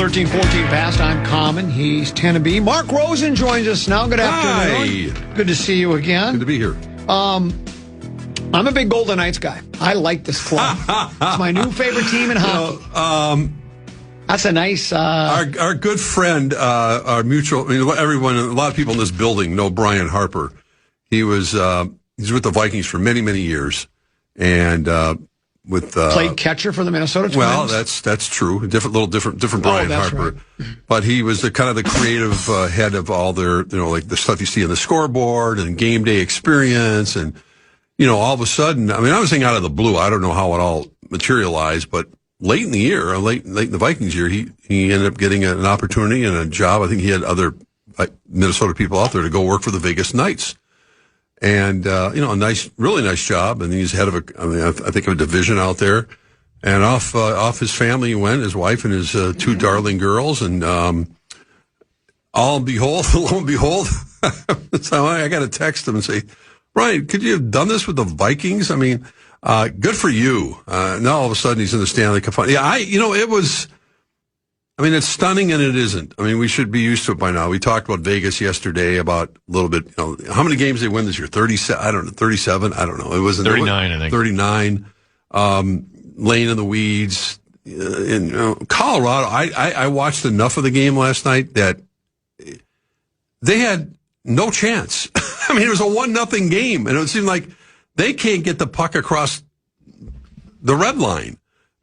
13:14 past. I'm Common. He's Tennessee. Mark Rosen joins us now. Good afternoon. Hi. Good to see you again. Good to be here. I'm a big Golden Knights guy. I like this club. It's my new favorite team in hockey. That's a nice... Our good friend, our mutual... I mean, everyone, a lot of people in this building know Brian Harper. He's with the Vikings for many, many years. And played catcher for the Minnesota Twins. Well, that's true. Different Brian Harper. Right. But he was the kind of the creative head of all their, like the stuff you see on the scoreboard and game day experience. And, all of a sudden, I mean, I was saying out of the blue. I don't know how it all materialized, but late in the year, late in the Vikings year, he ended up getting an opportunity and a job. I think he had other Minnesota people out there to go work for the Vegas Knights. And, a really nice job. And he's head of I think of a division out there. And off his family he went, his wife and his two darling girls. And, lo and behold, so I got to text him and say, Brian, could you have done this with the Vikings? I mean, good for you. Now all of a sudden he's in the Stanley Cup final. Yeah, it was, it's stunning and it isn't. I mean, we should be used to it by now. We talked about Vegas yesterday about a little bit, how many games they win this year? 37? I don't know. 37? I don't know. It wasn't 39, I think. 39. Laying in the weeds. In Colorado, I watched enough of the game last night that they had no chance. I mean, it was a 1-0 game, and it seemed like they can't get the puck across the red line.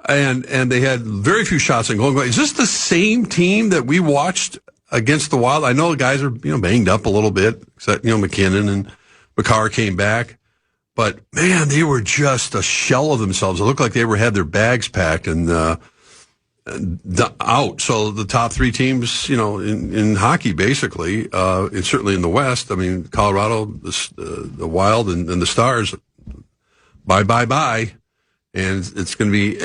And they had very few shots on goal. Is this the same team that we watched against the Wild? I know the guys are, banged up a little bit, except, McKinnon and McCarr came back. But, man, they were just a shell of themselves. It looked like they had their bags packed and out. So the top three teams, in hockey, basically, and certainly in the West, I mean, Colorado, the Wild, and the Stars, bye. And it's going to be,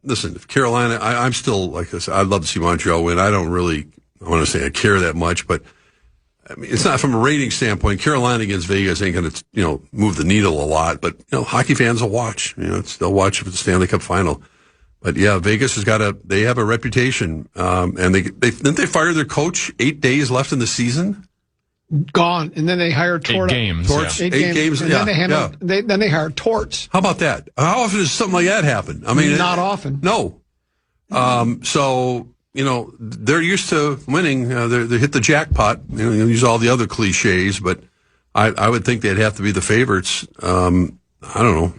listen, if Carolina, I'm still like this. I'd love to see Montreal win. I don't really, I want to say I care that much, but it's not from a rating standpoint. Carolina against Vegas ain't going to, move the needle a lot, but, hockey fans will watch, they'll watch for the Stanley Cup final. But yeah, Vegas they have a reputation. And didn't they fire their coach 8 days left in the season? Gone, and then they hired Torts. 8 games. Torts, Yeah. 8 games. And then they hired Torts. How about that? How often does something like that happen? I mean, not often. No. So they're used to winning. They hit the jackpot. Use all the other cliches, but I would think they'd have to be the favorites. I don't know.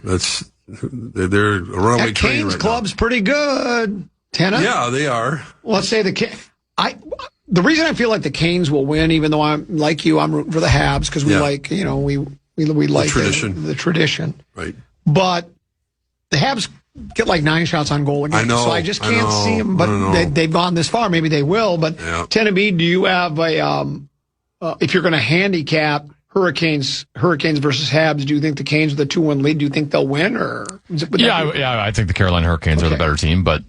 They're a runaway train Canes right club's now. pretty good. Tenna? Yeah, they are. Well, let's say the reason I feel like the Canes will win, even though I'm like you, I'm rooting for the Habs because we like, we like the tradition. Right. But the Habs get like 9 shots on goal a game. I know. So I just can't see them. But they've gone this far. Maybe they will. But Tennessee, do you have if you're going to handicap Hurricanes versus Habs, do you think the Canes with a 2-1 lead, do you think they'll win? I think the Carolina Hurricanes are the better team. But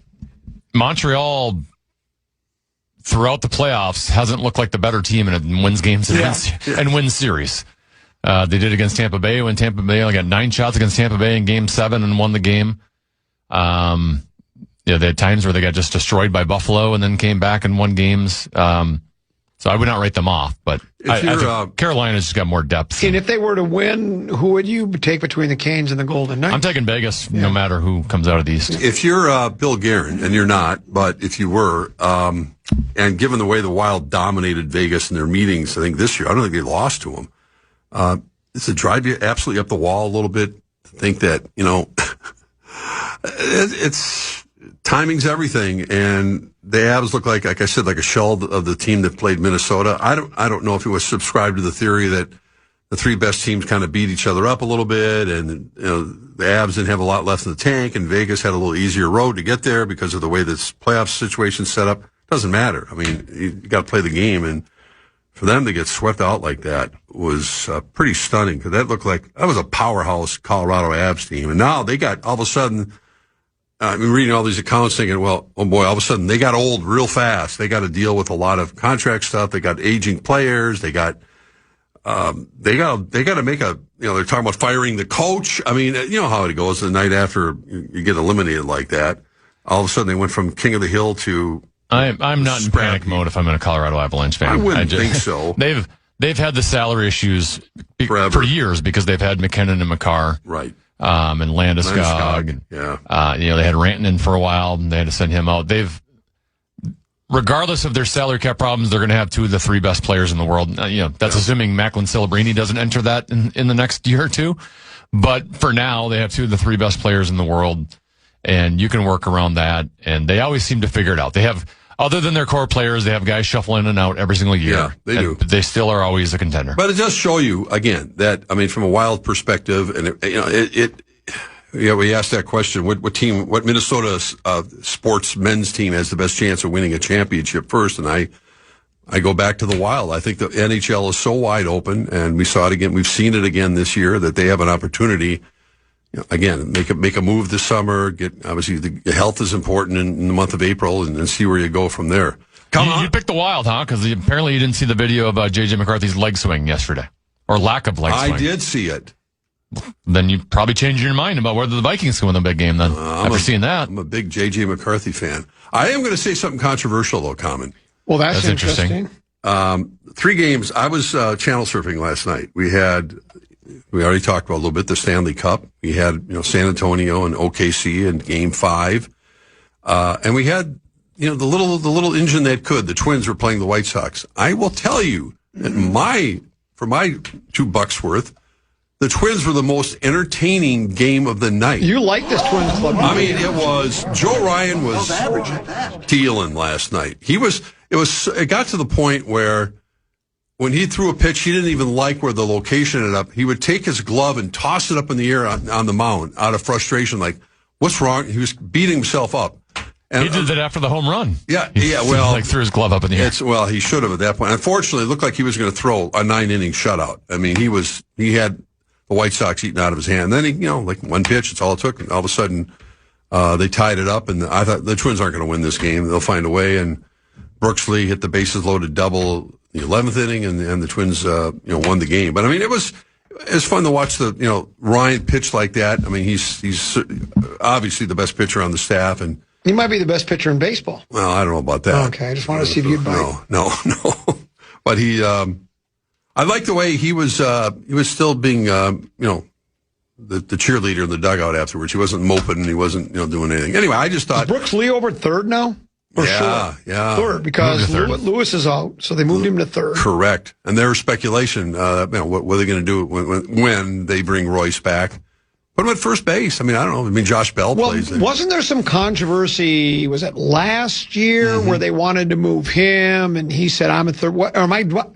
Montreal, throughout the playoffs, hasn't looked like the better team and wins games and wins series. They did against Tampa Bay when Tampa Bay only got 9 shots against Tampa Bay in Game 7 and won the game. They had times where they got just destroyed by Buffalo and then came back and won games. So I would not write them off, but I think Carolina's just got more depth. And if they were to win, who would you take between the Canes and the Golden Knights? I'm taking Vegas, no matter who comes out of the East. If you're Bill Guerin, and you're not, but if you were, and given the way the Wild dominated Vegas in their meetings, I think this year, I don't think they lost to them. Does it drive you absolutely up the wall a little bit to think that, it's timing's everything, and the Avs look like I said, like a shell of the team that played Minnesota. I don't know if it was subscribed to the theory that the 3 best teams kind of beat each other up a little bit, and the Avs didn't have a lot left in the tank, and Vegas had a little easier road to get there because of the way this playoff situation's set up. Doesn't matter. I mean, you got to play the game, and for them to get swept out like that was pretty stunning, because that looked like that was a powerhouse Colorado Avs team, and now they got all of a sudden. I've been reading all these accounts thinking, well, oh boy, all of a sudden they got old real fast. They got to deal with a lot of contract stuff. They got aging players. They got to make they're talking about firing the coach. I mean, you know how it goes the night after you get eliminated like that. All of a sudden they went from king of the hill to I'm not in panic mode if I'm in a Colorado Avalanche fan. I wouldn't think so. They've had the salary issues for years because they've had McKinnon and Makar. Right. And Landeskog. Yeah. They had Rantanen for a while, and they had to send him out. Regardless of their salary cap problems, they're going to have two of the three best players in the world. That's assuming Macklin Celebrini doesn't enter that in the next year or two. But for now, they have two of the three best players in the world, and you can work around that. And they always seem to figure it out. They have, other than their core players, they have guys shuffling in and out every single year. Yeah, they do. They still are always a contender. But it does show you, again, that, from a Wild perspective, and we asked that question, what Minnesota sports men's team has the best chance of winning a championship first? And I go back to the Wild. I think the NHL is so wide open, and we saw it again. We've seen it again this year, that they have an opportunity. Again, make a move this summer. Obviously the health is important in the month of April, and see where you go from there. You picked the Wild, huh? Because apparently you didn't see the video of J.J. McCarthy's leg swing yesterday, or lack of leg swing. I did see it. Then you probably changed your mind about whether the Vikings can win the big game. Then after seeing that, I'm a big J.J. McCarthy fan. I am going to say something controversial though, Common. Well, that's interesting. 3 games. I was channel surfing last night. We already talked about a little bit the Stanley Cup. We had San Antonio and OKC in Game 5, and we had the little engine that could. The Twins were playing the White Sox. I will tell you that for my $2 worth, the Twins were the most entertaining game of the night. You like this Twins club? It was Joe Ryan was dealing last night. It got to the point where when he threw a pitch, he didn't even like where the location ended up. He would take his glove and toss it up in the air on the mound out of frustration. Like, what's wrong? He was beating himself up. And, he did that after the home run. Well, threw his glove up in the air. He should have at that point. Unfortunately, it looked like he was going to throw a 9-inning shutout. He had the White Sox eaten out of his hand. Then one pitch, that's all it took. And all of a sudden, they tied it up, and I thought the Twins aren't going to win this game. They'll find a way. And Brooks Lee hit the bases loaded double the 11th inning, and the Twins won the game. But it was fun to watch Ryan pitch like that. He's obviously the best pitcher on the staff, and he might be the best pitcher in baseball. Well, I don't know about that. Okay, I just wanted to see if you'd bite. No. But I like the way he was still being, the cheerleader in the dugout afterwards. He wasn't moping. He wasn't, doing anything. Anyway, I just thought. Is Brooks Lee over third now? Yeah. Third, because Lewis is out, so they moved him to third. Correct. And there was speculation, what are they going to do when they bring Royce back? Put him at first base. I don't know. Josh Bell plays there. Wasn't there some controversy, was it last year, where they wanted to move him, and he said, I'm a third?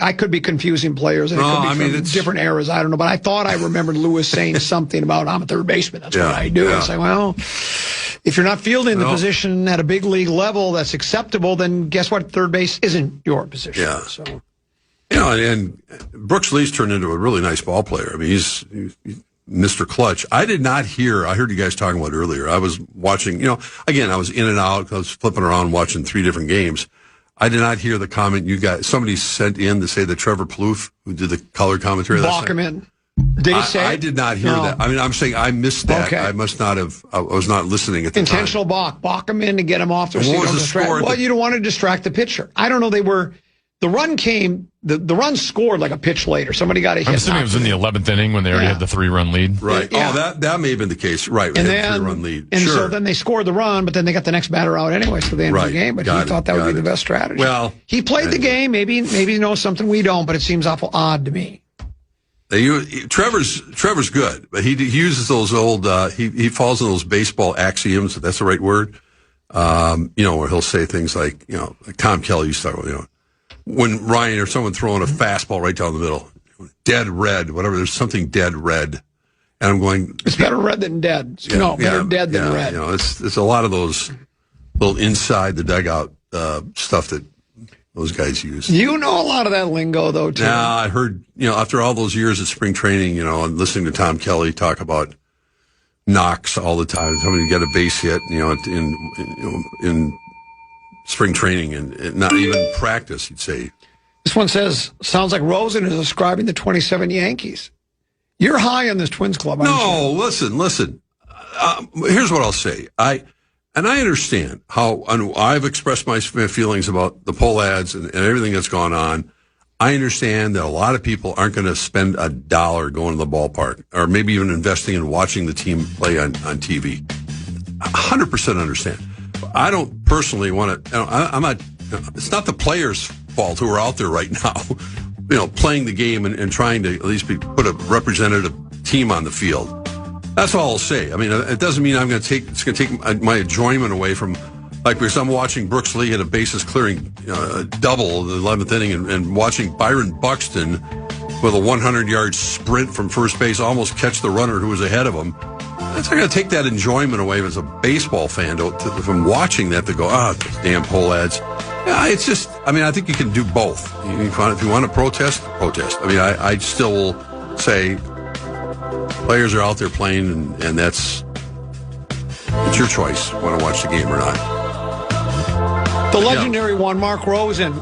I could be confusing players, and it could be from different eras. I don't know. But I thought I remembered Lewis saying something about, I'm a third baseman. That's what I do. I say, well, if you're not fielding the position at a big league level that's acceptable, then guess what? Third base isn't your position. Yeah. So. And Brooks Lee's turned into a really nice ball player. He's Mr. Clutch. I did not hear, I heard you guys talking about it earlier. I was watching, again, I was in and out. I was flipping around watching 3 different games. I did not hear the comment you guys, somebody sent in to say that Trevor Plouffe, who did the color commentary. Balk him in. Did he say I did not hear that. I'm saying I missed that. Okay. I must not have, I was not listening at the Intentional time. Balk him in to get him off the What was the score? Well, you don't want to distract the pitcher. I don't know. The run came, the run scored like a pitch later. Somebody got a hit. I'm assuming it was in the 11th inning when they already had the 3-run lead. Right. Yeah. Oh, that may have been the case. Right. And then, 3-run lead. And so then they scored the run, but then they got the next batter out anyway, so they ended the game. But he thought that would be the best strategy. Well, he played the game. Maybe he knows something we don't, but it seems awful odd to me. Trevor's good, but he uses those old, he falls in those baseball axioms, if that's the right word, where he'll say things like Tom Kelly used to talk about, when Ryan or someone throwing a fastball right down the middle, dead red, whatever, there's something dead red. And I'm going, it's better red than dead. Better dead than red. It's a lot of those little inside the dugout stuff that those guys use. You know a lot of that lingo, though, too. Yeah, I heard, after all those years at spring training, and listening to Tom Kelly talk about knocks all the time, somebody get a base hit, in spring training and not even practice, he'd say. This one says, sounds like Rosen is describing the 27 Yankees. You're high on this Twins club, aren't you? No, listen. Here's what I'll say. and I understand how, and I've expressed my feelings about the poll ads and everything that's gone on. I understand that a lot of people aren't going to spend $1 going to the ballpark or maybe even investing in watching the team play on TV. 100% understand. I don't personally want to, I'm not, it's not the players' fault who are out there right now, playing the game and trying to at least put a representative team on the field. That's all I'll say. I mean, it doesn't mean it's going to take my enjoyment away from, like, because I'm watching Brooks Lee hit a bases clearing double in the 11th inning and watching Byron Buxton with a 100-yard sprint from first base almost catch the runner who was ahead of him. It's not going to take that enjoyment away as a baseball fan from watching that to go, damn poll ads. Yeah, it's just, I mean, I think you can do both. If you want to protest, protest. I mean, I still will say players are out there playing, and it's your choice if you want to watch the game or not. The legendary one, Mark Rosen,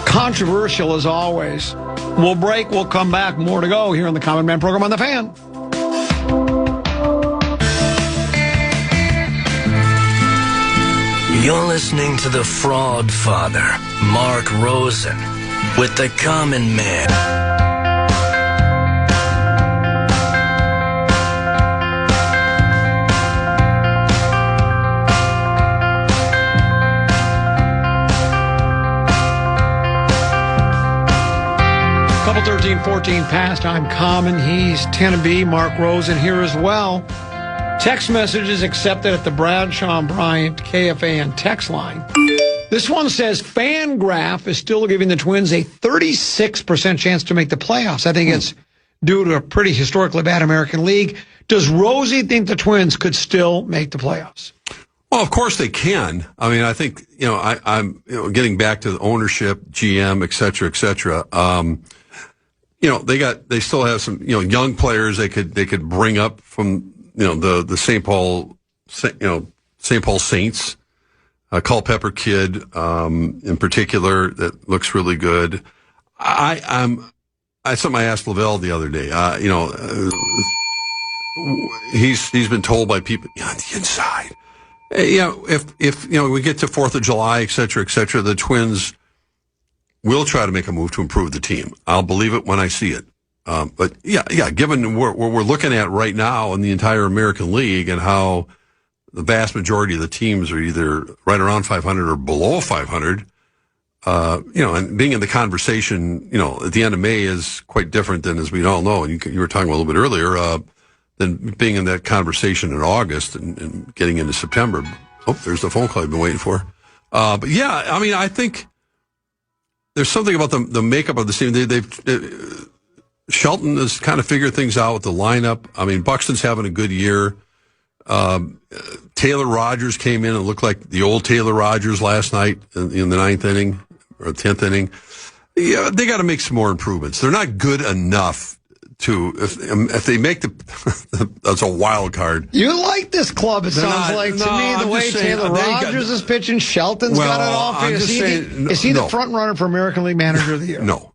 controversial as always. We'll break, we'll come back. More to go here on the Common Man program on The Fan. You're listening to the Fraud Father, Mark Rosen, with the Common Man. Couple 13-14 past. I'm Common. He's Tennessee. Mark Rosen here as well. Text messages accepted at the Bradshaw and Bryant KFAN text line. This one says FanGraph is still giving the Twins a 36% chance to make the playoffs. I think it's due to a pretty historically bad American League. Does Rosie think the Twins could still make the playoffs? Well, of course they can. I mean, I think, I'm getting back to the ownership, GM, et cetera, they still have some, young players they could bring up from, the St. Paul Saints, Culpepper kid, in particular, that looks really good. Something I asked Lavelle the other day, he's been told by people on the inside, if we get to 4th of July, et cetera, the Twins will try to make a move to improve the team. I'll believe it when I see it. But given what we're looking at right now in the entire American League and how the vast majority of the teams are either right around 500 or below 500, and being in the conversation, at the end of May is quite different than, as we all know, and you were talking a little bit earlier, than being in that conversation in August and getting into September. Oh, there's the phone call I've been waiting for. But yeah, I mean, I think there's something about the makeup of the team. Shelton has kind of figured things out with the lineup. I mean, Buxton's having a good year. Taylor Rogers came in and looked like the old Taylor Rogers last night in the 9th inning or 10th inning. Yeah, they got to make some more improvements. They're not good enough to, if they make that's a wild card. You like this club, it sounds like to me, the way Taylor Rogers is pitching. Shelton's got it all figured. Is he the front runner for American League Manager of the Year? No,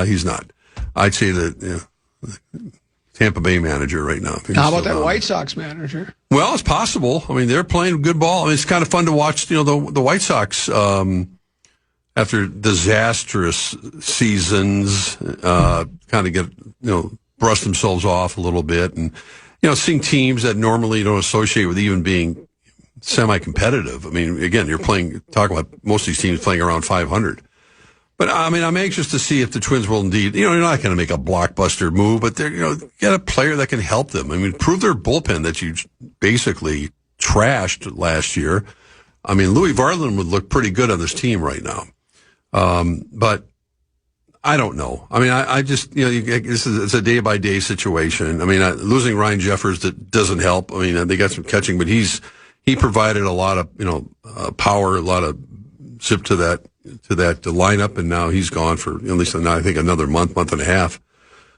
he's not. I'd say that Tampa Bay manager right now. How about that White Sox manager? Well, it's possible. I mean, they're playing good ball. I mean, it's kind of fun to watch, the White Sox, after disastrous seasons, kind of get, brush themselves off a little bit. And, seeing teams that normally you don't associate with even being semi-competitive. I mean, again, talking about most of these teams playing around 500. But, I mean, I'm anxious to see if the Twins will indeed, you're not going to make a blockbuster move, but they're, get a player that can help them. I mean, prove their bullpen that you basically trashed last year. I mean, Louis Varland would look pretty good on this team right now. But I don't know. I mean, I just, it's a day-by-day situation. I mean, losing Ryan Jeffers, that doesn't help. I mean, they got some catching, but he provided a lot of, power, a lot of zip to that lineup, and now he's gone for at least I think another month and a half.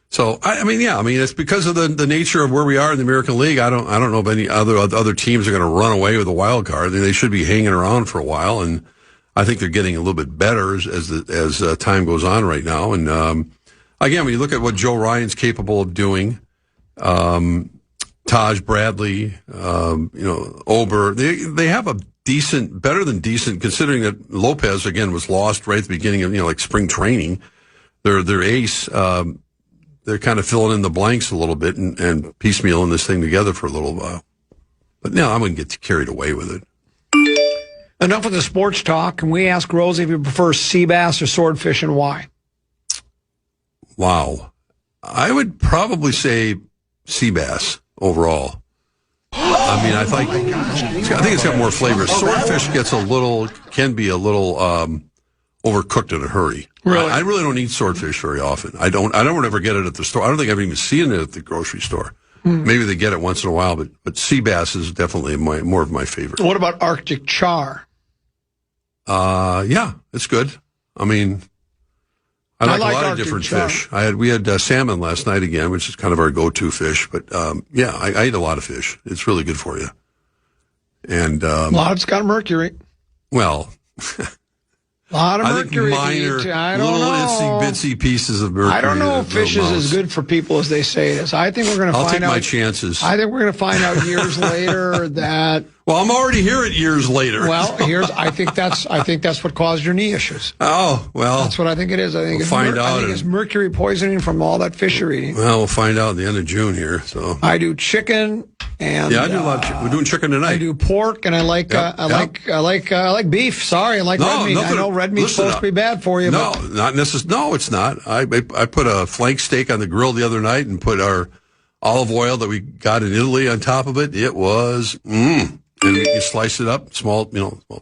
So I mean, it's because of the nature of where we are in the American League. I don't know if any other teams are going to run away with a wild card. They should be hanging around for a while, and I think they're getting a little bit better as time goes on right now. And again, when you look at what Joe Ryan's capable of doing, Taj Bradley, Ober. They have a better than decent, considering that Lopez, again, was lost right at the beginning of, like spring training. Their ace, they're kind of filling in the blanks a little bit and piecemealing this thing together for a little while. But no, I'm going to get carried away with it. Enough of the sports talk. Can we ask Rosie if you prefer sea bass or swordfish and why? Wow. I would probably say sea bass overall. I mean, I think it's got more flavor. Swordfish can be a little overcooked in a hurry. Really? I really don't eat swordfish very often. I don't ever get it at the store. I don't think I've even seen it at the grocery store. Maybe they get it once in a while, but sea bass is definitely more of my favorite. What about Arctic char? Yeah, it's good. I mean, I like a lot of different fish. We had salmon last night again, which is kind of our go-to fish. But yeah, I eat a lot of fish. It's really good for you. And a lot of it's got mercury. Well, a lot of mercury. I don't know. Itsy-bitsy pieces of mercury. I don't know if fish is as good for people as they say it is. I think we're going to find out. I'll take my chances. I think we're going to find out years later that. Well, I'm already here at years later. Well, I think that's what caused your knee issues. Oh, well. That's what I think it is. I think it's mercury poisoning from all that fish you're eating. Well, we'll find out at the end of June here. So I do chicken and I do a lot of chicken. We're doing chicken tonight. I do pork and I like beef. Sorry, I like red meat. I know red meat's supposed to be bad for you. No, not necessarily. No, it's not. I put a flank steak on the grill the other night and put our olive oil that we got in Italy on top of it. It was And you slice it up, small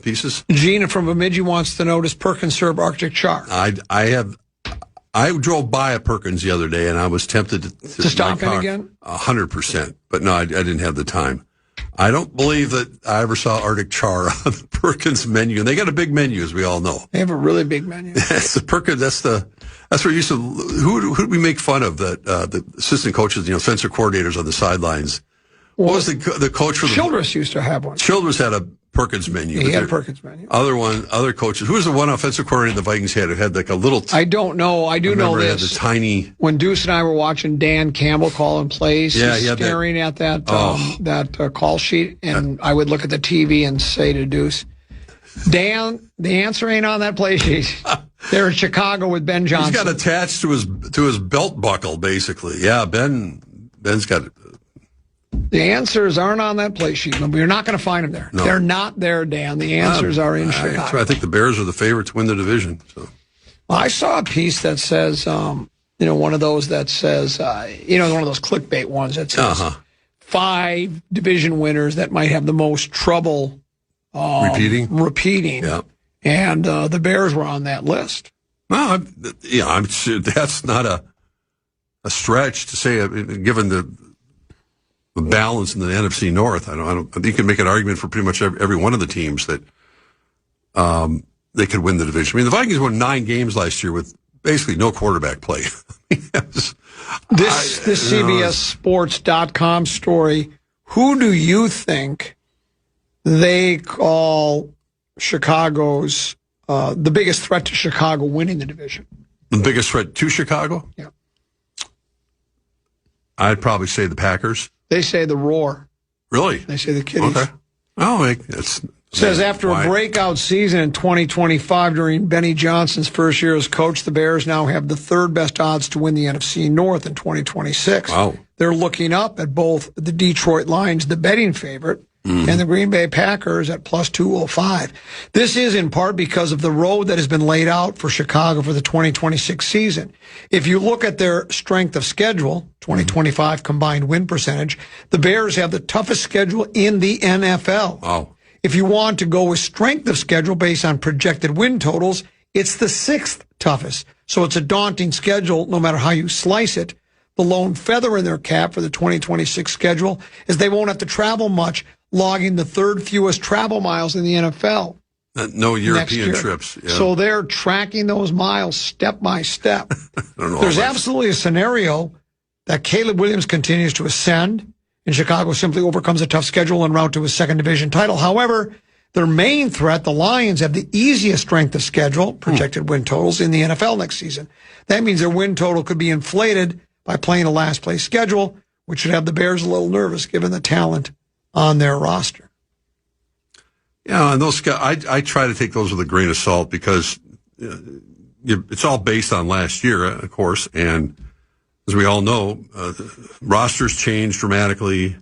pieces. Gina from Bemidji wants to know, does Perkins serve Arctic char? I drove by a Perkins the other day, and I was tempted to stop in again? 100%. But no, I didn't have the time. I don't believe that I ever saw Arctic char on the Perkins menu. And they got a big menu, as we all know. They have a really big menu. That's the Perkins. That's where you used to. Who did we make fun of? The assistant coaches, offensive coordinators on the sidelines. What was the coach for the Childress used to have one. Childress had a Perkins menu. He had a Perkins menu. Other coaches. Who was the one offensive coordinator the Vikings had who had like a little? I don't know. I do know this. It had the tiny. When Deuce and I were watching Dan Campbell calling plays, he's staring at that call sheet, and I would look at the TV and say to Deuce, Dan, the answer ain't on that play sheet. They're in Chicago with Ben Johnson. He's got attached to his belt buckle, basically. Yeah, Ben's got. The answers aren't on that play sheet. We're not going to find them there. No. They're not there, Dan. The answers are in Chicago. I think the Bears are the favorite to win the division. So. Well, I saw a piece that says, one of those that says, one of those clickbait ones that says 5 division winners that might have the most trouble repeating. Yeah. And the Bears were on that list. Well, I'm sure that's not a stretch to say, given the balance in the NFC North. I think you can make an argument for pretty much every one of the teams that they could win the division. I mean, the Vikings won 9 games last year with basically no quarterback play. This CBSSports.com story, who do you think they call Chicago's the biggest threat to Chicago winning the division? The biggest threat to Chicago? Yeah. I'd probably say the Packers. They say the Roar. Really? They say the Kitties. Okay. Oh, it's says after a breakout season in 2025 during Benny Johnson's first year as coach, the Bears now have the 3rd best odds to win the NFC North in 2026. Wow. They're looking up at both the Detroit Lions, the betting favorite, and the Green Bay Packers at plus 205. This is in part because of the road that has been laid out for Chicago for the 2026 season. If you look at their strength of schedule, 2025 combined win percentage, the Bears have the toughest schedule in the NFL. Wow. If you want to go with strength of schedule based on projected win totals, it's the 6th toughest. So it's a daunting schedule no matter how you slice it. The lone feather in their cap for the 2026 schedule is they won't have to travel much, logging the 3rd fewest travel miles in the NFL. No European trips. Yeah. So they're tracking those miles step by step. There's absolutely a scenario that Caleb Williams continues to ascend and Chicago simply overcomes a tough schedule en route to his 2nd division title. However, their main threat, the Lions, have the easiest strength of schedule, projected win totals, in the NFL next season. That means their win total could be inflated by playing a last-place schedule, which should have the Bears a little nervous given the talent on their roster. Yeah, and those guys, I try to take those with a grain of salt because it's all based on last year, of course, and as we all know, rosters change dramatically.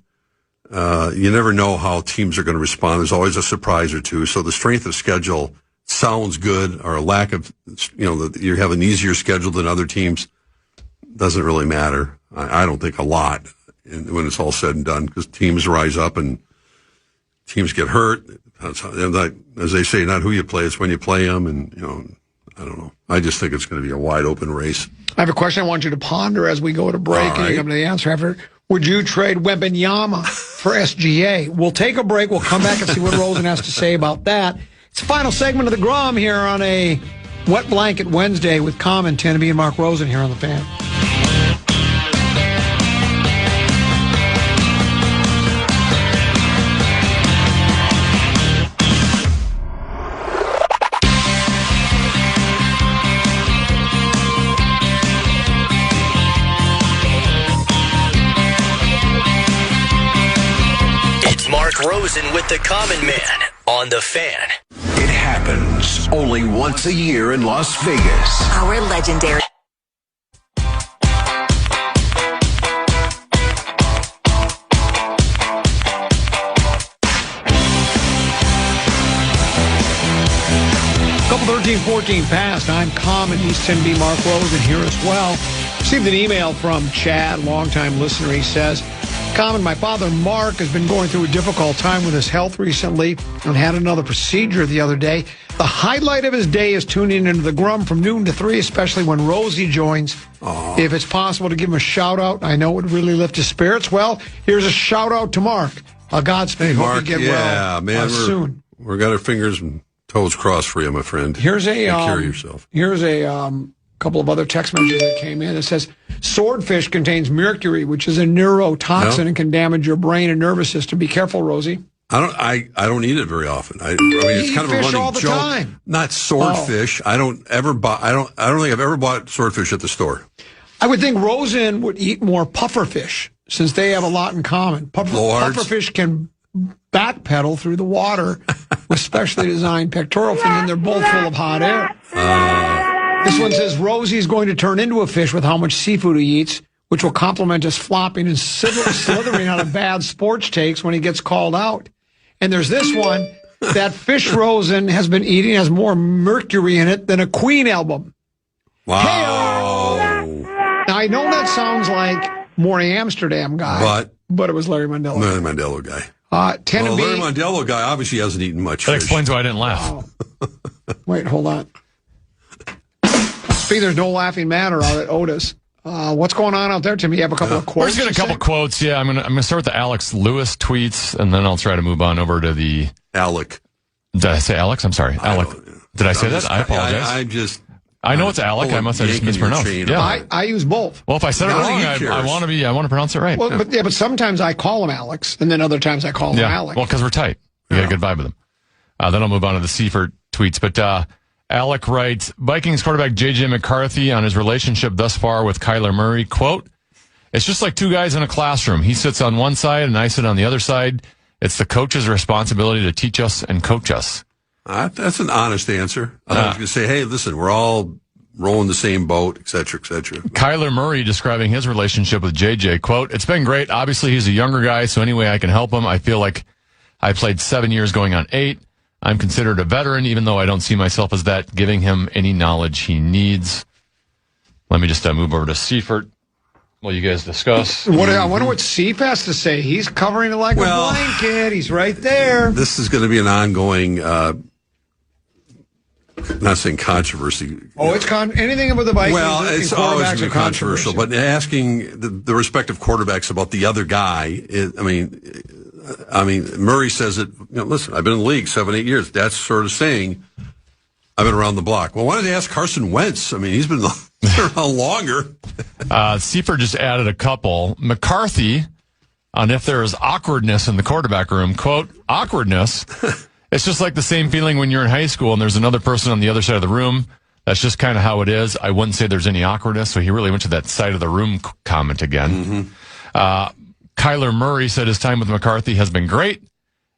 You never know how teams are going to respond. There's always a surprise or two. So the strength of schedule sounds good, or a lack of, you have an easier schedule than other teams doesn't really matter. I don't think a lot when it's all said and done, because teams rise up and teams get hurt. As they say, not who you play, it's when you play them. And, I don't know. I just think it's going to be a wide open race. I have a question I want you to ponder as we go to break, and you come to the answer after. Would you trade Wembanyama for SGA? We'll take a break. We'll come back and see what Rosen has to say about that. It's the final segment of the Grum here on a Wet Blanket Wednesday with Common, Tenneby, and Mark Rosen here on The Fan. Rosen with the Common Man on The Fan. It happens only once a year in Las Vegas. Our legendary. Couple 13-14 past. I'm Common, East Tenneby, Mark Rosen here as well. Received an email from Chad, longtime listener. He says, Common, my father Mark has been going through a difficult time with his health recently and had another procedure the other day. The highlight of his day is tuning into the Grum from noon to 3, especially when Rosie joins. Aww. If it's possible to give him a shout-out, I know it would really lift his spirits. Well, here's a shout-out to Mark. Godspeed. Hey, Mark, hope you get well man, soon. We've got our fingers and toes crossed for you, my friend. Here's a take care of yourself. Here's a couple of other text messages that came in. It says, swordfish contains mercury, which is a neurotoxin and can damage your brain and nervous system. Be careful, Rosie. I don't eat it very often. I mean, it's kind of a running all the joke. Time. Not swordfish. I don't think I've ever bought swordfish at the store. I would think Rosen would eat more pufferfish since they have a lot in common. Pufferfish can backpedal through the water with specially designed pectoral fins, and they're both full of hot air. This one says Rosie's going to turn into a fish with how much seafood he eats, which will complement his flopping and slithering out of bad sports takes when he gets called out. And there's this one, that fish Rosen has been eating has more mercury in it than a Queen album. Wow. Hey-o! Now, I know that sounds like Maury Amsterdam guy, but it was Larry Mondello. Larry Mondello guy. Larry Mondello guy obviously hasn't eaten much That fish. explains why I didn't laugh. Wait, hold on. See, there's no laughing matter out at Otis. What's going on out there, Tim? You have a couple of quotes? We're just going to a couple quotes. Yeah, I'm gonna start with the Alex Lewis tweets, and then I'll try to move on over to the Alec. Did I say Alex? I'm sorry, Alec. Did I say that? I apologize. I know it's Alec. I must have just mispronounced. Yeah, I use both. Well, if I said it wrong, I want to pronounce it right. Well, but sometimes I call him Alex, and then other times I call him Alec. Well, because we're tight. We got a good vibe with him. Then I'll move on to the Seifert tweets, but. Alec writes, Vikings quarterback J.J. McCarthy on his relationship thus far with Kyler Murray, quote, it's just like two guys in a classroom. He sits on one side and I sit on the other side. It's the coach's responsibility to teach us and coach us. That's an honest answer. I was going to say, hey, listen, we're all rowing the same boat, et cetera, et cetera. Kyler Murray describing his relationship with J.J., quote, it's been great. Obviously, he's a younger guy, so any way I can help him. I feel like I played 7 years going on 8. I'm considered a veteran, even though I don't see myself as that, giving him any knowledge he needs. Let me just move over to Seifert while you guys discuss. I wonder what Seif has to say. He's covering it like a blanket. He's right there. This is going to be an ongoing, not saying controversy. Oh, it's anything about the Vikings. Well, it's always been controversial, but asking the respective quarterbacks about the other guy, I mean, Murray says it, listen, I've been in the league 7-8 years. That's sort of saying I've been around the block. Well, why don't they ask Carson Wentz? I mean, he's been around longer. Seifert just added a couple. McCarthy, on if there is awkwardness in the quarterback room, quote, awkwardness. It's just like the same feeling when you're in high school and there's another person on the other side of the room. That's just kind of how it is. I wouldn't say there's any awkwardness. So he really went to that side of the room comment again. Kyler Murray said his time with McCarthy has been great.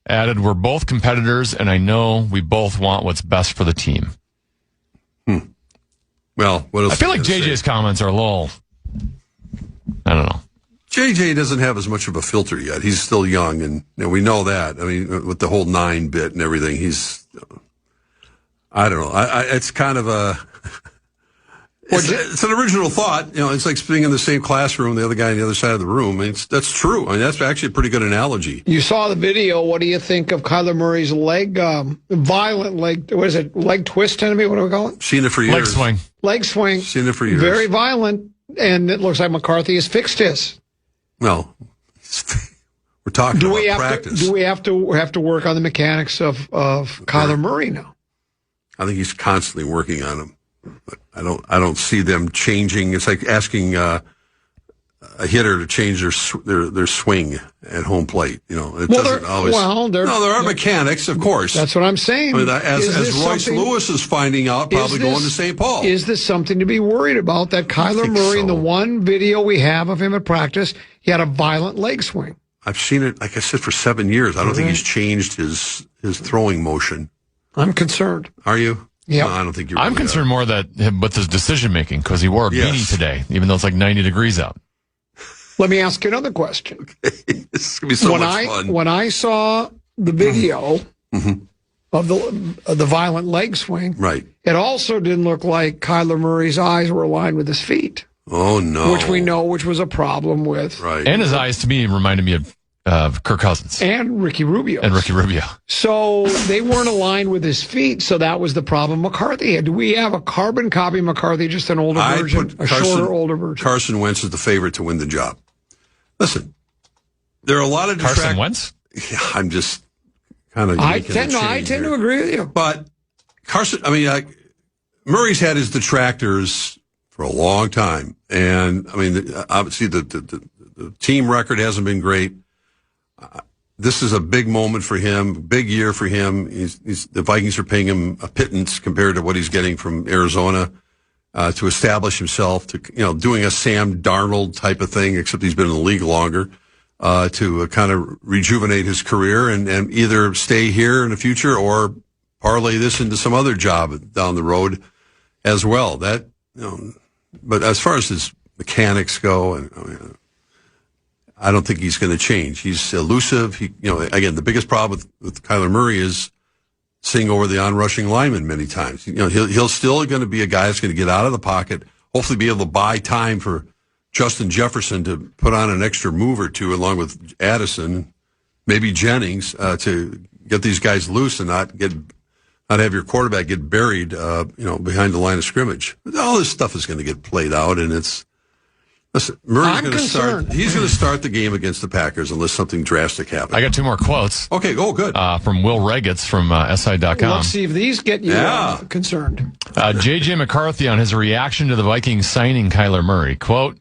Added, we're both competitors, and I know we both want what's best for the team. Well, what else? I feel like JJ's comments are a little, I don't know. JJ doesn't have as much of a filter yet. He's still young, and we know that. I mean, with the whole 9-bit and everything, he's, I don't know. It's kind of a... It's an original thought. It's like being in the same classroom, the other guy on the other side of the room. That's true. I mean, that's actually a pretty good analogy. You saw the video. What do you think of Kyler Murray's violent leg, what is it, leg twist, Tennessee? What do we call it? Seen it for years. Leg swing. Leg swing. Seen it for years. Very violent, and it looks like McCarthy has fixed his. Well, we're talking about practice. Do we have to work on the mechanics of Kyler Murray now? I think he's constantly working on them. But I don't see them changing. It's like asking a hitter to change their swing at home plate. It doesn't always. Well, there are mechanics, of course. That's what I'm saying. I mean, as Royce Lewis is finding out, probably going to St. Paul. Is this something to be worried about? That Kyler Murray, in the one video we have of him at practice, he had a violent leg swing. I've seen it, like I said, for 7 years. I don't think he's changed his throwing motion. I'm concerned. Are you? Yeah, no, I don't think you're. I'm concerned more with his decision making because he wore a beanie today, even though it's like 90 degrees out. Let me ask you another question. Okay. This is gonna be so much fun. When I saw the video of the violent leg swing, right, it also didn't look like Kyler Murray's eyes were aligned with his feet. Oh no, which we know was a problem with. Right, and his eyes to me reminded me of Kirk Cousins. And Ricky Rubio. So they weren't aligned with his feet, so that was the problem McCarthy had. Do we have a carbon copy of McCarthy, just an older version? Shorter, older version? Carson Wentz is the favorite to win the job. Listen, there are a lot of Carson Wentz? Yeah, I'm just kind of... I tend to agree with you. But Murray's had his detractors for a long time. And, obviously the team record hasn't been great. This is a big moment for him, big year for him. The Vikings are paying him a pittance compared to what he's getting from Arizona to establish himself, to doing a Sam Darnold type of thing, except he's been in the league longer, to kind of rejuvenate his career and either stay here in the future or parlay this into some other job down the road as well. But as far as his mechanics go, I don't think he's going to change. He's elusive. Again, the biggest problem with Kyler Murray is seeing over the on-rushing lineman many times. He'll still going to be a guy that's going to get out of the pocket, hopefully be able to buy time for Justin Jefferson to put on an extra move or two, along with Addison, maybe Jennings, to get these guys loose and not have your quarterback get buried, behind the line of scrimmage. All this stuff is going to get played out, and it's. Listen, Murray's going to start. He's going to start the game against the Packers unless something drastic happens. I got 2 more quotes. Okay, good. From Will Regetz from SI.com. Let's see if these get you concerned. J.J. McCarthy on his reaction to the Vikings signing Kyler Murray. Quote,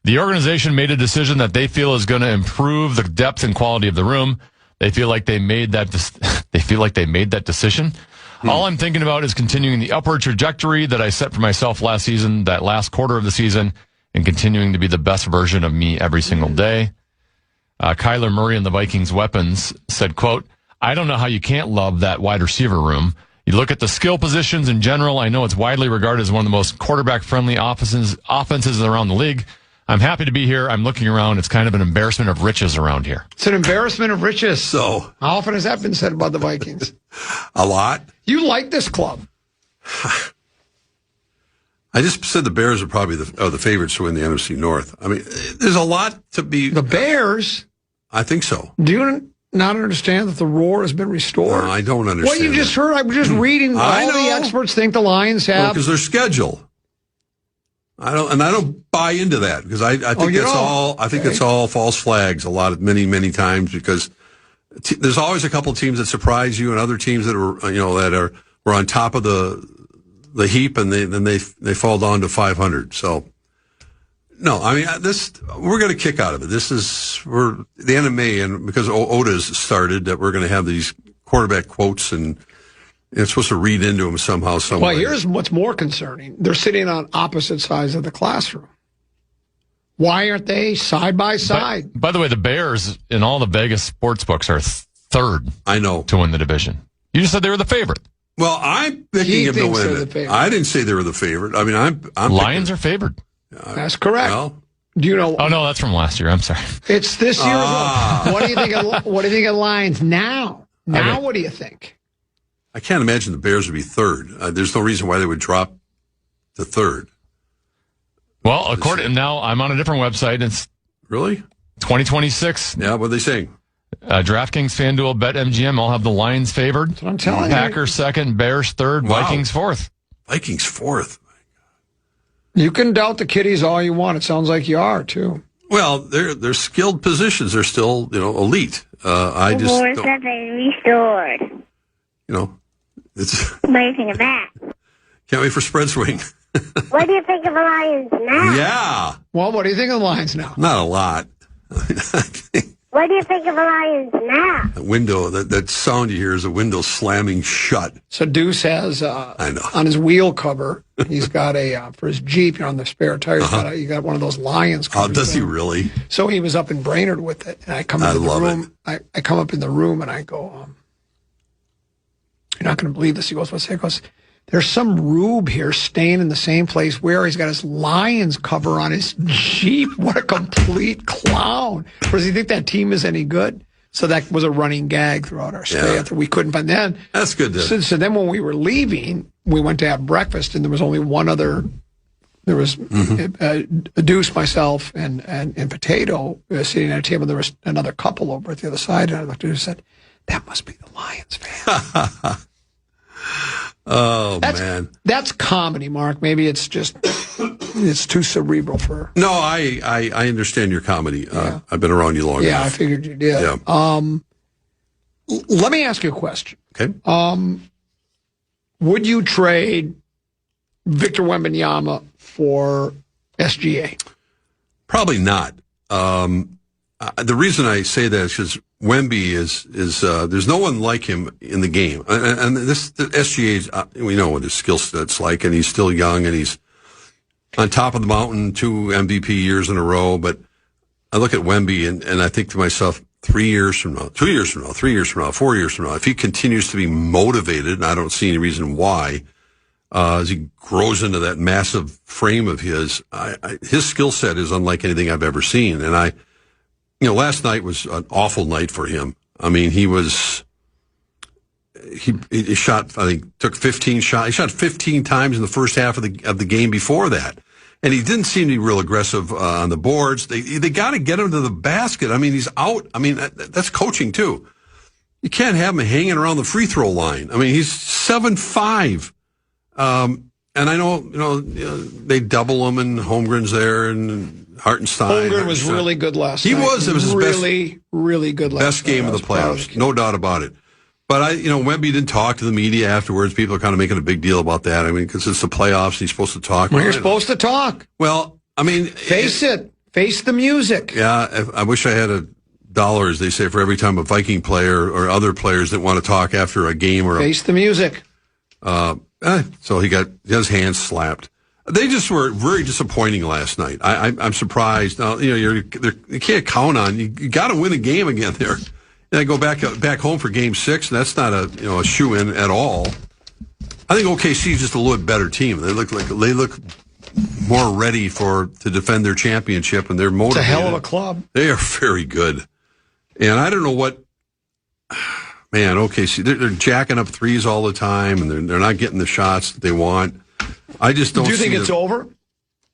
the organization made a decision that they feel is going to improve the depth and quality of the room. They feel like they made that decision. All I'm thinking about is continuing the upward trajectory that I set for myself last season, that last quarter of the season, and continuing to be the best version of me every single day. Kyler Murray and the Vikings weapons said, quote, I don't know how you can't love that wide receiver room. You look at the skill positions in general. I know it's widely regarded as one of the most quarterback-friendly offenses around the league. I'm happy to be here. I'm looking around. It's kind of an embarrassment of riches around here. It's an embarrassment of riches. So, how often has that been said about the Vikings? A lot. You like this club. I just said the Bears are probably the favorites to win the NFC North. There's a lot to be... The Bears? I think so. Do you not understand that the roar has been restored? No, I don't understand. What you just heard, I was just reading. All the experts think the Lions have... because their schedule. I don't buy into that, because I think that's all... I think it's all false flags many times, because there's always a couple teams that surprise you and other teams that were on top of the heap, and then they fall down to 500. So, no, we're going to kick out of it. We're the end of May, and because Oda's started, that we're going to have these quarterback quotes, and it's supposed to read into them somehow, some way. Well, here's what's more concerning. They're sitting on opposite sides of the classroom. Why aren't they side by side? By the way, the Bears in all the Vegas sports books are third. I know. To win the division. You just said they were the favorite. Well, I'm picking them to win it. I didn't say they were the favorite. I mean, I'm Lions are favored. That's correct. Well, do you know? Oh no, that's from last year. I'm sorry. It's this year. What do you think? What do you think of Lions now? Now, Okay. what do you think? I can't imagine the Bears would be third. There's no reason why they would drop to third. Well, according now, I'm on a different website. It's Really? 2026. Yeah. What are they saying? DraftKings, FanDuel, BetMGM all have the Lions favored. That's what I'm telling you. Packers second, Bears third, Wow. Vikings fourth. Vikings fourth. You can doubt the Kitties all you want. It sounds like you are too. Well, they're skilled positions. They're still, elite. I just War don't, 7 restored. it's What do you think of that? can't wait for spread swing. What do you think of the Lions now? Yeah, Well, what do you think of the Lions now? not a lot. What do you think of the Lions now? That window, that sound you hear is a window slamming shut. So Deuce has I know. on his wheel cover. He's got a for his Jeep on the spare tires. He got one of those Lions Oh, covers. does he really? So he was up in Brainerd with it, and I come into the love room. I come up in the room and I go, "You're not going to believe this." He goes, "What's that?" He goes, "There's some rube here staying in the same place where he's got his Lions cover on his Jeep. What a complete clown! Or does he think that team is any good?" So that was a running gag throughout our stay. Yeah. After we couldn't find then. That's good. So then when we were leaving, we went to have breakfast, and there was only one other. There was Deuce, myself, and Potato sitting at a table. There was another couple over at the other side, and I looked at her and said, "That must be the Lions fan." Man. That's comedy, Mark. Maybe it's just it's too cerebral for. No, I understand your comedy. I've been around you long Yeah, I enough. figured you did. Yeah. Let me ask you a question. Okay. Would you trade Victor Wembanyama for SGA? Probably not. The reason I say that is because Wemby is there's no one like him in the game, and the SGA we know what his skill set's like, and he's still young, and he's on top of the mountain, 2 MVP years in a row. But I look at Wemby and I think to myself, 3 years from now, 2 years from now, 3 years from now, 4 years from now, if he continues to be motivated, and I don't see any reason why, as he grows into that massive frame of his skill set is unlike anything I've ever seen. And last night was an awful night for him. I mean, he shot, I think, took 15 shots. He shot 15 times in the first half of the game before that. And he didn't seem to be real aggressive on the boards. They got to get him to the basket. I mean, he's out. I mean, that's coaching too. You can't have him hanging around the free throw line. I mean, he's 7'5". And I know, they double him, and Holmgren's there, and Hartenstein. Holmgren was really good last night. He was. It was his really good last night. best game of the playoffs, no doubt about it. But Wemby didn't talk to the media afterwards. People are kind of making a big deal about that. I mean, because it's the playoffs, and he's supposed to talk. Well, you're supposed to talk. Well, I mean, Face it. Face the music. Yeah, I wish I had $1, as they say, for every time a Viking player or other players that want to talk after a game or Face the music. so he got his hands slapped. They just were very disappointing last night. I'm surprised. Now, you can't count on you got to win a game again there. And I go back home for Game 6, and that's not a shoe in at all. I think OKC is just a little bit better team. They look more ready to defend their championship, and they're motivated. It's a hell of a club. They are very good, and I don't know what. Man, OKC, they're jacking up threes all the time, and they're not getting the shots that they want. I just don't. Do you think it's over?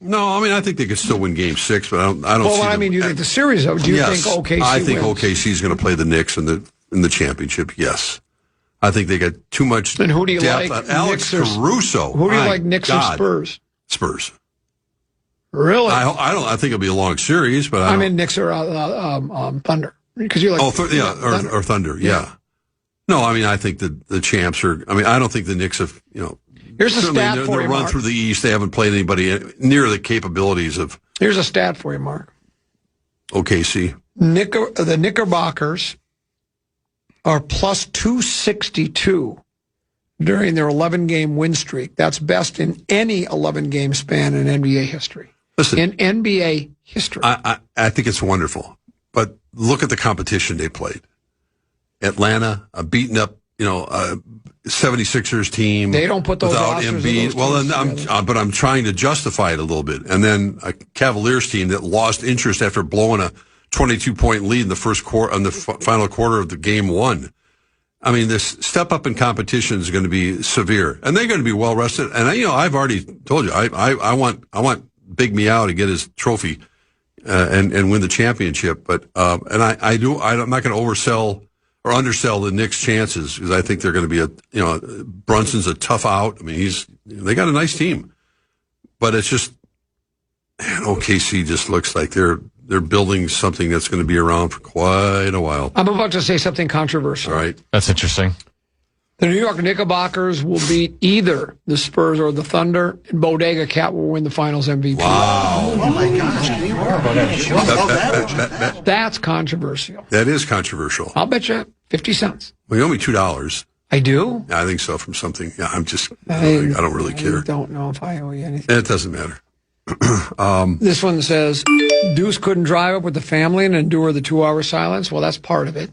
No, I mean I think they could still win Game 6, but I don't. Well, see I mean, you think the series though? Do you think OKC? I think wins? OKC is going to play the Knicks in the championship. Yes, I think they got too much. Then who do you depth. like? Alex Knicks Caruso. Who do you like? Knicks or Spurs? Spurs. Really? I think it'll be a long series, but I mean Knicks or Thunder because you like. Thunder. Or Thunder. Yeah. No, I mean I think the champs are. I mean I don't think the Knicks have. Here's a stat for you, run Mark. through the East. They haven't played anybody near the capabilities of Here's a stat for you, Mark. OKC. The Knickerbockers are plus 262 during their 11-game win streak. That's best in any 11-game span in NBA history. Listen, in NBA history. I think it's wonderful. But look at the competition they played. Atlanta, a beaten up, 76ers team. They don't put those without rosters Embiid. of those teams But I'm trying to justify it a little bit. And then a Cavaliers team that lost interest after blowing a 22-point lead in the first quarter, on the final quarter of the game one. I mean, this step up in competition is going to be severe, and they're going to be well rested. And I've already told you, I want Big Meow to get his trophy and win the championship. But I'm not going to oversell or undersell the Knicks' chances, because I think they're going to be Brunson's a tough out. I mean, they got a nice team, but it's just, man, OKC just looks like they're building something that's going to be around for quite a while. I'm about to say something controversial. All right. That's interesting. The New York Knickerbockers will beat either the Spurs or the Thunder, and Bodega Cat will win the Finals MVP. Wow. Oh, my gosh. Can you That's controversial. That is controversial. I'll bet you 50 cents. Well, you owe me $2. I do? Yeah, I think so, from something. Yeah, I don't really care. I don't know if I owe you anything. It doesn't matter. This one says, Deuce couldn't drive up with the family and endure the 2-hour silence. Well, that's part of it.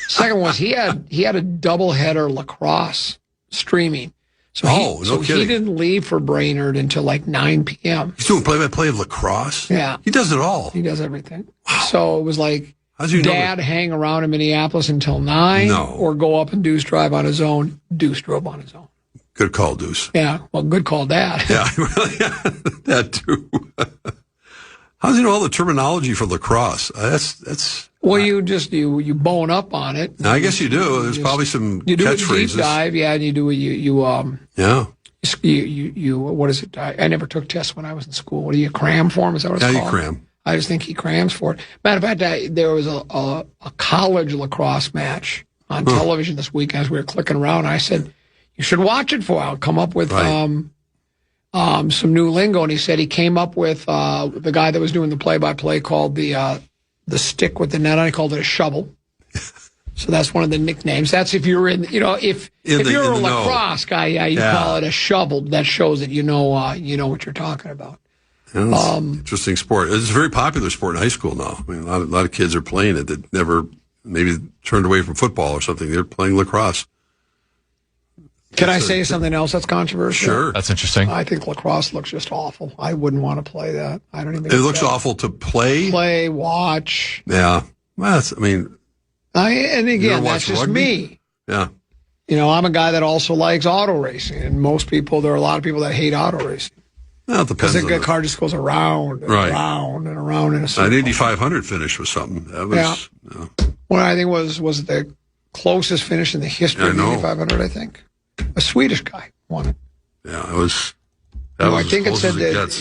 Second was he had a doubleheader lacrosse streaming. So kidding. He didn't leave for Brainerd until like 9 p.m. He's doing play-by-play of lacrosse? Yeah. He does it all. He does everything. Wow. So it was like, how's you Dad hang around in Minneapolis until 9, or go up and Deuce drive on his own. Deuce drove on his own. Good call, Deuce. Yeah, well, good call, Dad. Yeah, really, that too. How does he know all the terminology for lacrosse? That's. Well, you bone up on it. I guess you do. There's probably some you do catchphrases. A deep dive, yeah, and you do you what is it? I never took tests when I was in school. What do you cram for them? Is that what it's called? Yeah, you cram. I just think he crams for it. Matter of fact, there was a college lacrosse match on television this week as we were clicking around. And I said, you should watch it for a while. I'll come up with some new lingo. And he said he came up with the guy that was doing the play-by-play called the stick with the net on. He called it a shovel. So that's one of the nicknames. That's if you're if you're a lacrosse guy, you call it a shovel. That shows that you know what you're talking about. Yeah, interesting sport. It's a very popular sport in high school now. I mean, a lot of kids are playing it that never maybe turned away from football or something. They're playing lacrosse. Can I say something else that's controversial? Sure. That's interesting. I think lacrosse looks just awful. I wouldn't want to play that. I don't even. It looks awful to play. Play, watch. Yeah. Well, and again, that's just me. Yeah. I'm a guy that also likes auto racing, and there are a lot of people that hate auto racing. Well, it depends. Because the car just goes around and around and around in a circle. An Indy 500 finish was something. That was. Yeah. Well, I think was the closest finish in the history of the Indy 500. I think a Swedish guy won it. Yeah, it was. I think it said that.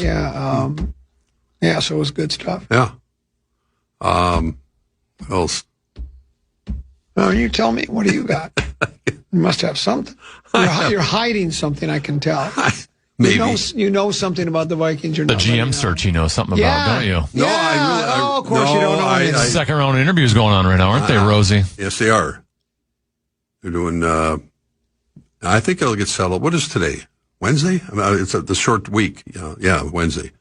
Yeah. So it was good stuff. Yeah. What else? No, you tell me. What do you got? You must have something. You're hiding something. I can tell. Maybe. You know something about the Vikings. The GM search you know something about, don't you? No, of course you don't know. Second round interviews going on right now, aren't they, Rosie? Yes, they are. They're doing. I think it'll get settled. What is today? Wednesday? It's the short week. Yeah, Wednesday.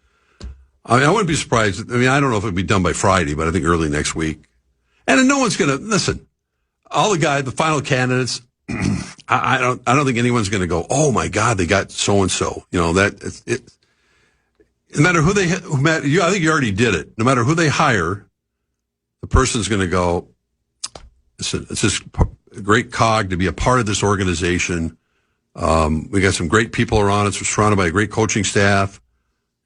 I wouldn't be surprised. I don't know if it'll be done by Friday, but I think early next week. And no one's going to listen. All the final candidates. I don't think anyone's going to go, oh my God, they got so and so. That it. No matter who I think you already did it. No matter who they hire, the person's going to go. It's just a great cog to be a part of this organization. We got some great people around us. We're surrounded by a great coaching staff.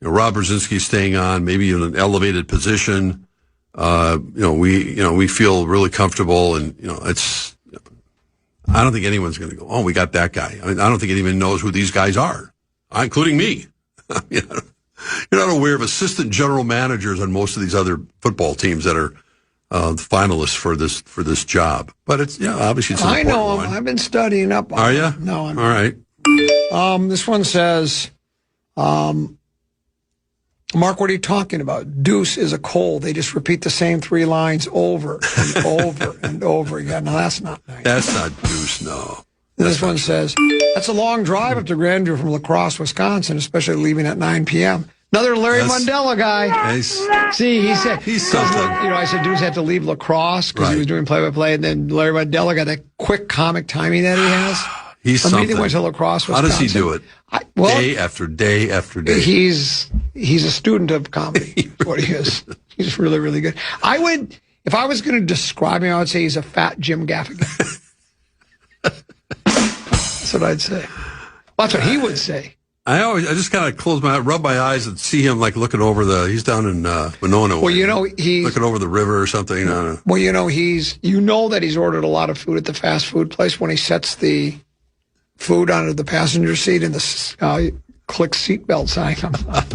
Rob Brzezinski's staying on, maybe in an elevated position. We feel really comfortable, and it's. I don't think anyone's going to go, oh, we got that guy. I don't think anyone knows who these guys are, including me. You're not aware of assistant general managers on most of these other football teams that are finalists for this job. But it's obviously it's an important know one. I've been studying up on Are you? No, I'm all right. This one says, Mark, what are you talking about? Deuce is a cold. They just repeat the same 3 lines over and over and over again. No, that's not nice. That's not Deuce, no. This one says, that's a long drive up to Grandview from La Crosse, Wisconsin, especially leaving at 9 p.m. Another Larry Mundella guy. See, he said, he's something. I said, dudes had to leave lacrosse because he was doing play-by-play, and then Larry Mundella got that quick comic timing that he has. He's something. Went to lacrosse, Wisconsin. How does he do it? Day after day after day. He's a student of comedy. That's what he is. He's really, really good. If I was going to describe him, I would say he's a fat Jim Gaffigan. That's what I'd say. Well, that's what he would say. I just kind of rub my eyes and see him like looking over he's down in Winona. Well, he's looking over the river or something. I don't know. Well, that he's ordered a lot of food at the fast food place when he sets the food onto the passenger seat and the click seatbelt sign comes up.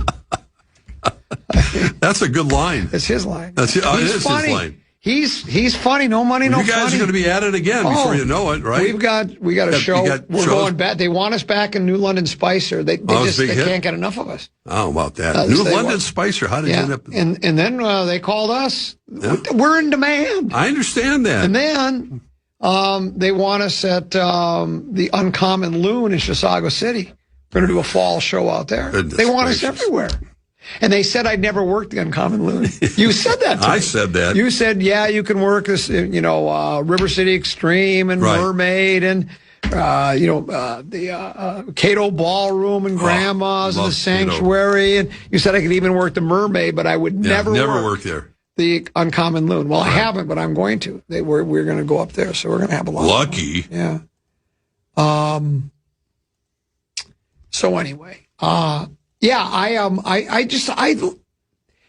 That's a good line. It's his line. It is funny. his line. He's funny. No money, no funny. You guys are going to be at it again before you know it, right? We got a show. We're going back. They want us back in New London Spicer. They can't get enough of us. How about that? New London Spicer. How did you end up? And then they called us. Yeah. We're in demand. I understand that. And then they want us at the Uncommon Loon in Chisago City. We're going to do a fall show out there. They want us everywhere. And they said I'd never worked the Uncommon Loon. You said that to me. I said that. You said, yeah, you can work this, River City Extreme and Mermaid and, the Cato Ballroom and Grandma's and the Sanctuary. Cato. And you said I could even work the Mermaid, but I would never work there. The Uncommon Loon. Well, I haven't, but I'm going to. We're going to go up there, so we're going to have a lot. Lucky. Yeah. So anyway,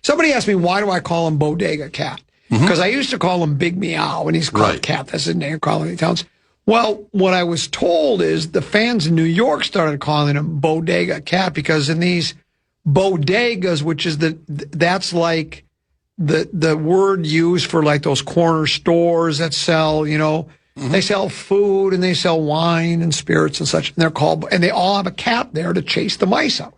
somebody asked me, why do I call him Bodega Cat? Because I used to call him Big Meow, and he's called Cat. That's his name, Carl Towns. Well, what I was told is the fans in New York started calling him Bodega Cat because in these bodegas, which is that's like the word used for like those corner stores that sell, they sell food and they sell wine and spirits and such. And they all have a cat there to chase the mice out.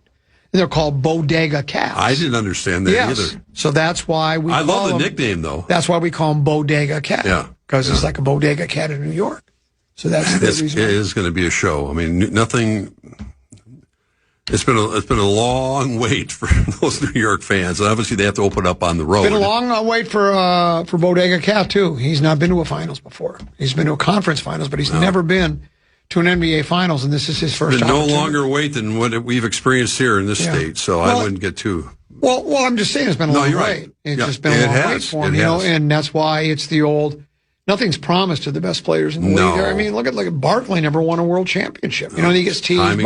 And they're called Bodega Cats. I didn't understand that either. So that's why I love the nickname, though. That's why we call him Bodega Cat. Yeah. Because it's like a bodega cat in New York. So that's the reason. It is going to be a show. I mean, nothing. It's been a long wait for those New York fans. And obviously, they have to open up on the road. It's been a long wait for Bodega Cat, too. He's not been to a finals before. He's been to a conference finals, but he's never been to an NBA Finals, and this is his first opportunity. No longer wait than what we've experienced here in this state, so I wouldn't get too... Well, I'm just saying it's been a long wait. It's just been a long wait for him, and that's why it's the old... Nothing's promised to the best players in the league. I mean, look at Barkley never won a world championship. He gets teased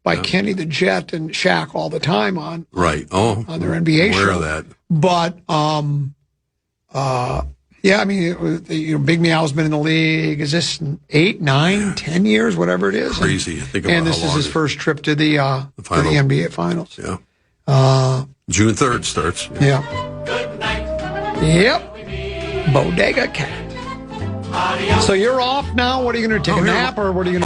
by Kenny the Jet and Shaq all the time on their NBA show. Aware of that. But, Big Meow's been in the league. Is this 8, 9, 10 years, whatever it is? Crazy. Think about and this is his first trip to the NBA Finals. Yeah. June 3rd starts. Yeah. Good night. Yep. Bodega Cat. So you're off now? What are you going to do? Take a nap or what are you going to